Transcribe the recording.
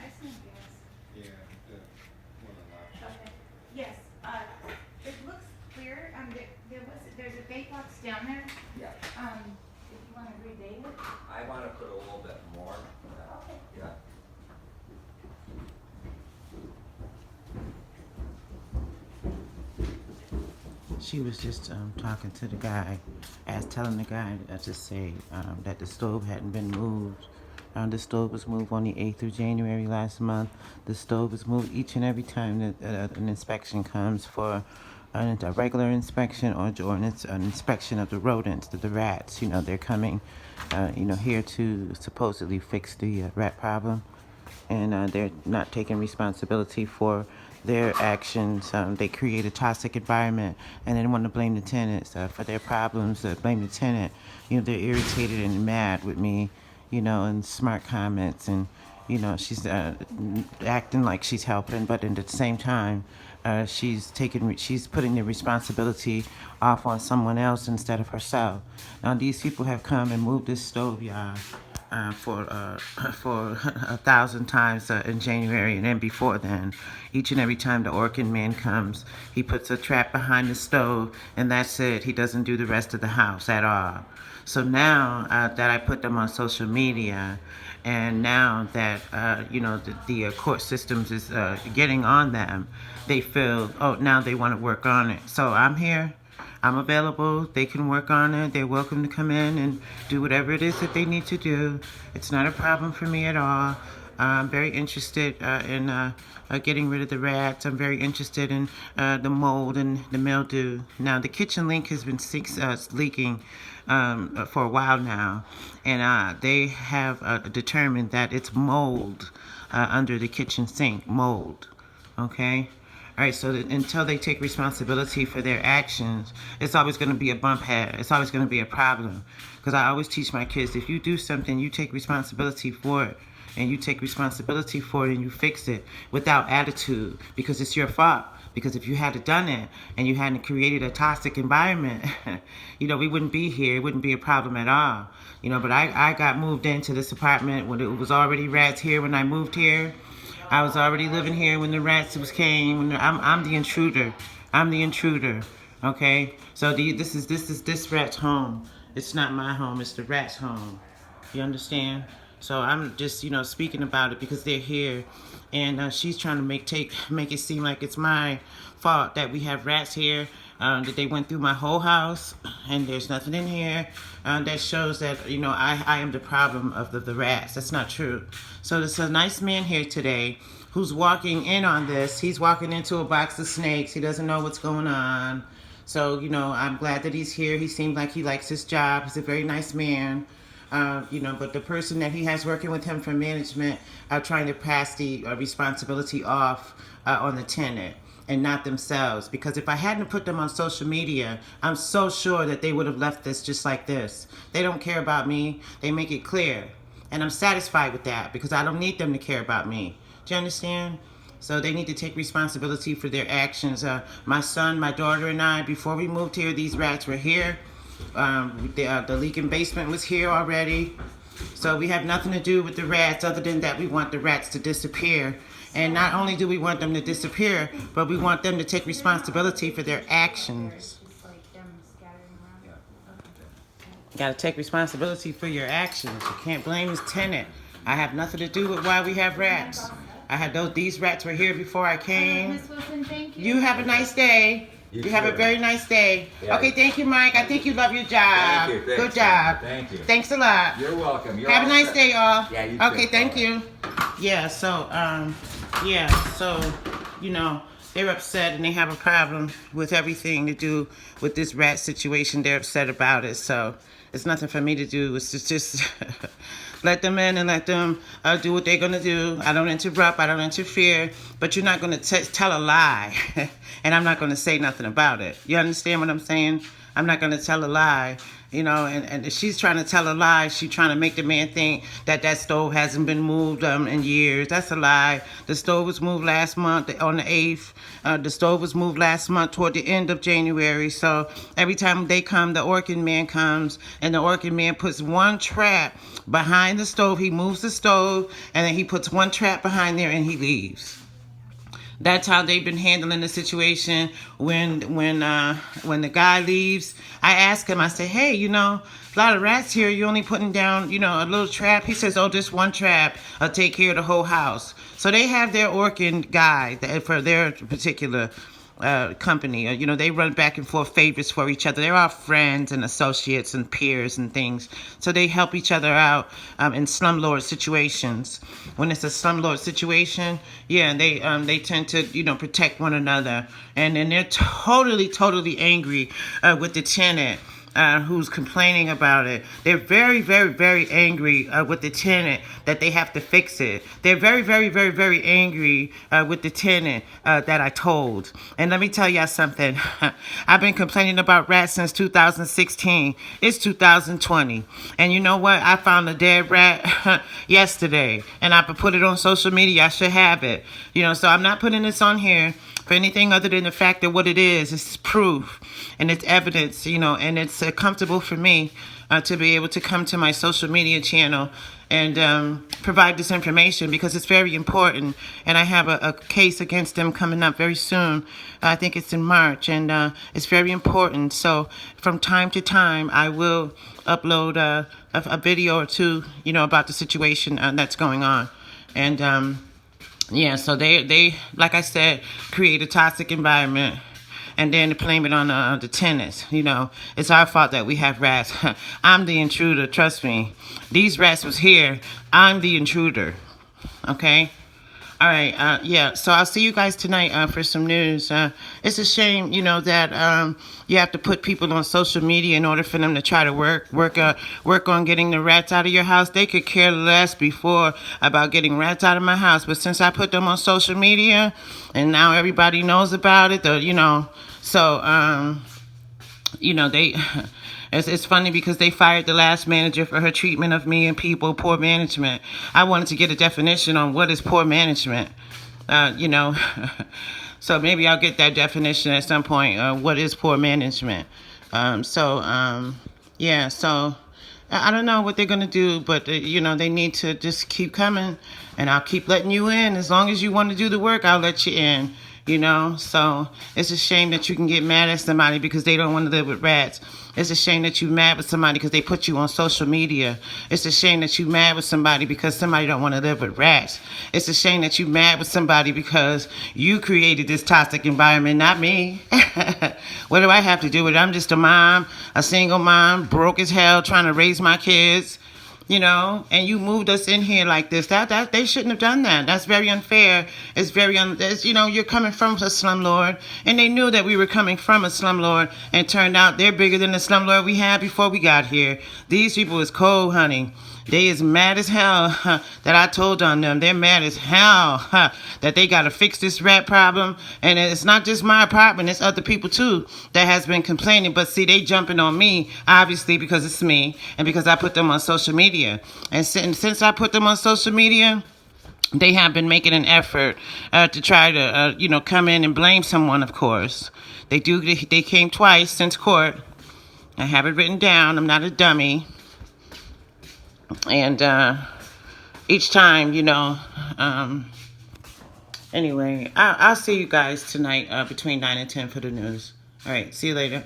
I sent yes. Yeah, the one on the left. Okay. Yes. It looks clear. There's a date box down there. Yeah. If you want to redate it. I want to put a little bit more. Okay. Yeah. She was just talking to the guy, telling the guy to say that the stove hadn't been moved. The stove was moved on the 8th of January last month. The stove was moved each and every time that an inspection comes for a regular inspection or an inspection of the rodents, the rats. You know, they're coming, here to supposedly fix the rat problem. And they're not taking responsibility for their actions. They create a toxic environment and then want to blame the tenants for their problems, blame the tenant. You know, they're irritated and mad with me, and smart comments. And, she's acting like she's helping, but at the same time, she's putting the responsibility off on someone else instead of herself. Now, these people have come and moved this stove, y'all. For 1,000 times in January, and then before then, each and every time the Orkin man comes, he puts a trap behind the stove, and that's it. He doesn't do the rest of the house at all. So now that I put them on social media, and now that the court systems is getting on them, they feel, oh, now they want to work on it. So I'm here. I'm available. They can work on it. They're welcome to come in and do whatever it is that they need to do. It's not a problem for me at all. I'm very interested in getting rid of the rats. I'm very interested in the mold and the mildew. Now, the kitchen link has been leaking for a while now, and they have determined that it's mold under the kitchen sink, mold, okay? All right, so until they take responsibility for their actions, it's always going to be a bump head. It's always going to be a problem. Because I always teach my kids, if you do something, you take responsibility for it. And you take responsibility for it and you fix it without attitude. Because it's your fault. Because if you hadn't done it and you hadn't created a toxic environment, we wouldn't be here. It wouldn't be a problem at all. But I got moved into this apartment when it was already rats here when I moved here. I was already living here when the rats came. I'm the intruder. I'm the intruder. Okay? So this is this rat's home. It's not my home. It's the rat's home. You understand? So I'm just speaking about it because they're here, and she's trying to make it seem like it's my fault that we have rats here. That they went through my whole house and there's nothing in here that shows that I am the problem of the rats. That's not true. So there's a nice man here today who's walking in on this. He's walking into a box of snakes. He doesn't know what's going on. So I'm glad that he's here. He seems like he likes his job. He's a very nice man. But the person that he has working with him from management are trying to pass the responsibility off on the tenant and not themselves. Because if I hadn't put them on social media, I'm so sure that they would have left this just like this. They don't care about me. They make it clear. And I'm satisfied with that because I don't need them to care about me. Do you understand? So they need to take responsibility for their actions. My son, my daughter, and I, before we moved here, these rats were here. The leaking basement was here already. So we have nothing to do with the rats other than that we want the rats to disappear. And not only do we want them to disappear, but we want them to take responsibility for their actions. You gotta take responsibility for your actions. You can't blame this tenant. I have nothing to do with why we have rats. I had these rats were here before I came. Miss Wilson, thank you. You have a nice day. You have a very nice day. Yeah. Okay, thank you, Mike. I think you love your job. Thank you. Good job. Thank you. Thanks a lot. You're welcome. You're Have a all nice set. day, y'all. Yeah, you too. Okay, thank Bye. you. Yeah, so they're upset and they have a problem with everything to do with this rat situation. They're upset about it, so it's nothing for me to do. It's just let them in and let them do what they're gonna do. I don't interrupt, I don't interfere, but you're not gonna tell a lie, and I'm not gonna say nothing about it. You understand what I'm saying? I'm not gonna tell a lie You know, and she's trying to tell a lie. She's trying to make the man think that that stove hasn't been moved in years. That's a lie. The stove was moved last month on the 8th. The stove was moved last month toward the end of January. So every time they come, the Orkin man comes, and the Orkin man puts one trap behind the stove. He moves the stove, and then he puts one trap behind there, and he leaves. That's how they've been handling the situation. When the guy leaves, I ask him, I say, hey, you know, a lot of rats here. You're only putting down, you know, a little trap. He says, oh, just one trap. I'll take care of the whole house. So they have their Orkin guy for their particular company. You know, they run back and forth favors for each other. They're all friends and associates and peers and things. So they help each other out in slumlord situations. When it's a slumlord situation, yeah, they tend to, you know, protect one another. And then they're totally angry with the tenant. Who's complaining about it. They're very angry with the tenant that they have to fix it. They're very angry with the tenant that I told. And let me tell y'all something. I've been complaining about rats since 2016. It's 2020. And you know what? I found a dead rat yesterday. And I put it on social media. I should have it. You know, so I'm not putting this on here for anything other than the fact that what it is proof and it's evidence, you know, and it's comfortable for me to be able to come to my social media channel and provide this information because it's very important. And I have a case against them coming up very soon. I think it's in March, and it's very important. So from time to time, I will upload a video or two, you know, about the situation that's going on. And yeah, so they like I said, create a toxic environment, and then they blame it on the tenants. You know, it's our fault that we have rats. I'm the intruder, trust me. These rats was here. I'm the intruder. Okay? All right, yeah, so I'll see you guys tonight for some news. It's a shame, you know, that you have to put people on social media in order for them to try to work on getting the rats out of your house. They could care less before about getting rats out of my house, but since I put them on social media and now everybody knows about it, you know, so, you know, it's funny because they fired the last manager for her treatment of me and people, poor management. I wanted to get a definition on what is poor management, you know. So maybe I'll get that definition at some point. What is poor management? Yeah, so I don't know what they're going to do, but, you know, they need to just keep coming, and I'll keep letting you in. As long as you want to do the work, I'll let you in. You know, so it's a shame that you can get mad at somebody because they don't want to live with rats. It's a shame that you're mad with somebody because they put you on social media. It's a shame that you're mad with somebody because somebody don't want to live with rats. It's a shame that you're mad with somebody because you created this toxic environment, not me. What do I have to do with it? I'm just a mom, a single mom, broke as hell, trying to raise my kids. You know, and you moved us in here like this. That they shouldn't have done that. That's very unfair. It's very you know, you're coming from a slumlord, and they knew that we were coming from a slumlord, and it turned out they're bigger than the slumlord we had before we got here. These people is cold, honey. They is mad as hell that I told on them. They're mad as hell that they got to fix this rat problem. And it's not just my apartment. It's other people, too, that has been complaining. But, see, they jumping on me, obviously, because it's me and because I put them on social media. And since I put them on social media, they have been making an effort to try to, you know, come in and blame someone, of course. They came twice since court. I have it written down. I'm not a dummy. And each time, you know, anyway, I'll see you guys tonight between 9 and 10 for the news. All right, see you later.